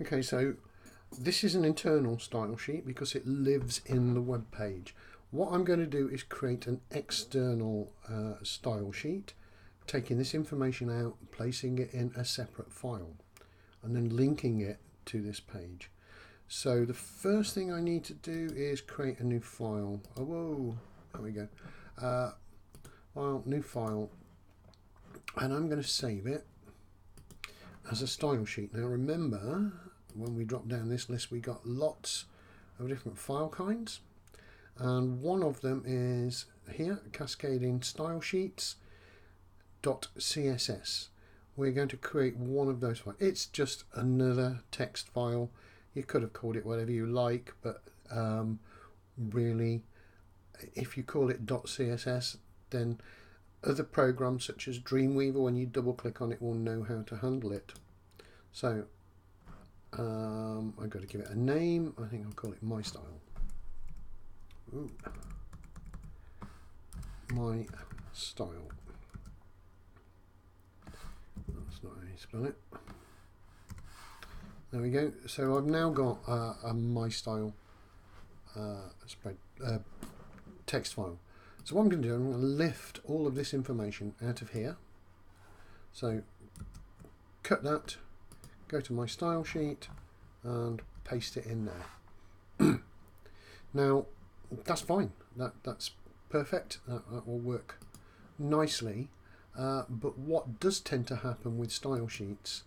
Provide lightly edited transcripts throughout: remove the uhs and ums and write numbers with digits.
Okay, so this is an internal style sheet because it lives in the web page. What I'm going to do is create an external style sheet, taking this information out, placing it in a separate file, and then linking it to this page. So the first thing I need to do is create a new file. Oh, whoa, there we go. File, new file, and I'm going to save it as a style sheet. Now remember, when we drop down this list, we got lots of different file kinds, and one of them is here, Cascading Style Sheets .css. We're going to create one of those files. It's just another text file. You could have called it whatever you like, but really, if you call it .css, then other programs such as Dreamweaver, when you double click on it, will know how to handle it. So I've got to give it a name. I think I'll call it My Style. Ooh. My Style. That's not how you spell it. There we go. So I've now got a My Style text file. So what I'm going to do, I'm going to lift all of this information out of here. So cut that, go to my style sheet and paste it in there. Now that's fine. That's perfect. That will work nicely. But what does tend to happen with style sheets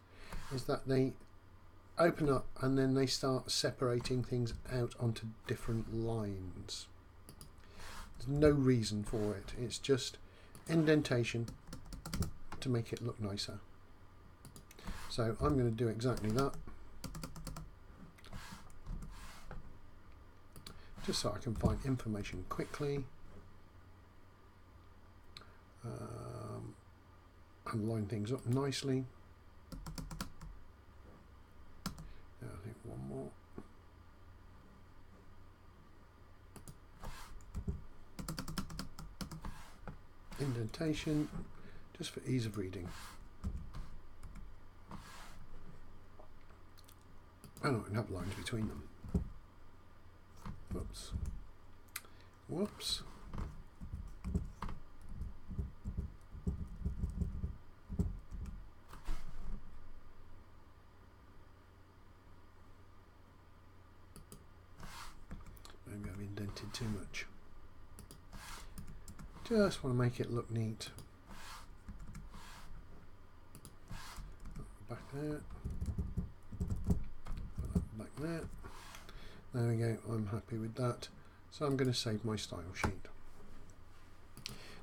is that they open up and then they start separating things out onto different lines. There's no reason for it. It's just indentation to make it look nicer. So I'm going to do exactly that, just so I can find information quickly and line things up nicely. I think one more. Indentation, just for ease of reading. I don't have lines between them. Whoops. Whoops. Maybe I've indented too much. Just want to make it look neat. Back there. Put that back there. There we go. I'm happy with that. So I'm going to save my style sheet.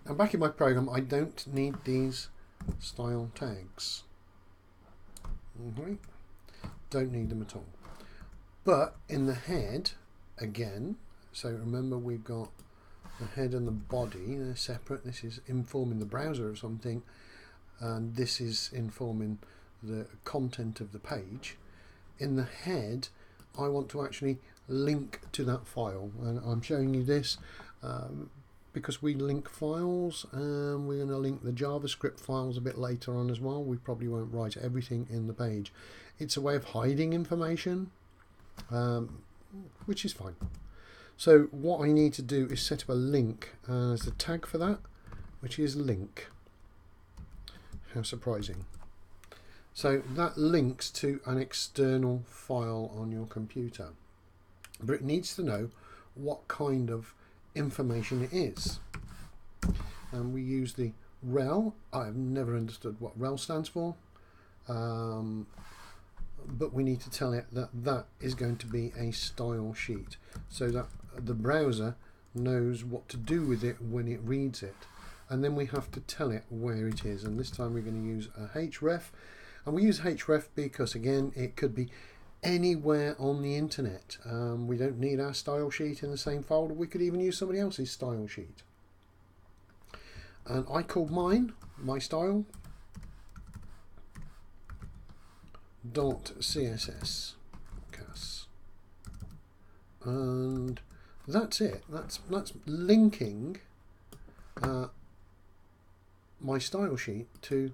Now back in my program, I don't need these style tags. Don't need them at all. But in the head, again, so remember we've got the head and the body, they're separate. This is informing the browser of something, and this is informing the content of the page. In the head, I want to actually link to that file, and I'm showing you this because we link files, and we're going to link the JavaScript files a bit later on as well. We probably won't write everything in the page. It's a way of hiding information, which is fine. So what I need to do is set up a link as the tag for that, which is link. How surprising. So that links to an external file on your computer, but it needs to know what kind of information it is. And we use the rel. I've never understood what rel stands for, but we need to tell it that that is going to be a style sheet, so that the browser knows what to do with it when it reads it. And then we have to tell it where it is, and this time we're going to use a href. And we use href because, again, it could be anywhere on the internet. We don't need our style sheet in the same folder. We could even use somebody else's style sheet. And I called mine, my style, .css, cas. And that's it. That's linking my style sheet to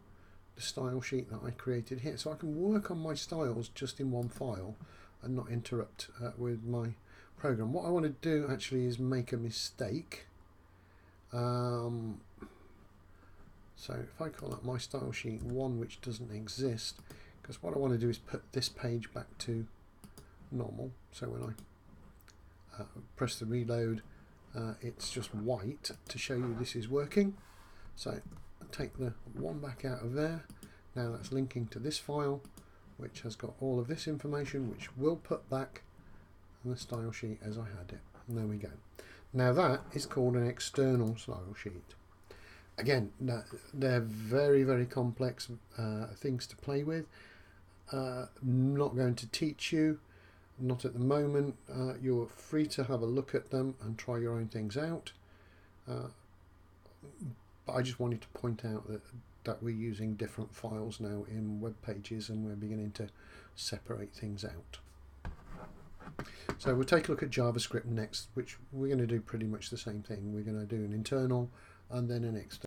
the style sheet that I created here, so I can work on my styles just in one file and not interrupt with my program. What I want to do actually is make a mistake. So if I call that my style sheet 1, which doesn't exist, because what I want to do is put this page back to normal, so when I press the reload, it's just white to show you this is working. So take the 1 back out of there. Now that's linking to this file, which has got all of this information, which we'll put back in the style sheet as I had it. And there we go. Now that is called an external style sheet. Again, they're very, very complex things to play with. Not going to teach you, not at the moment. You're free to have a look at them and try your own things out. But I just wanted to point out that we're using different files now in web pages, and we're beginning to separate things out. So we'll take a look at JavaScript next, which we're going to do pretty much the same thing. We're going to do an internal and then an external.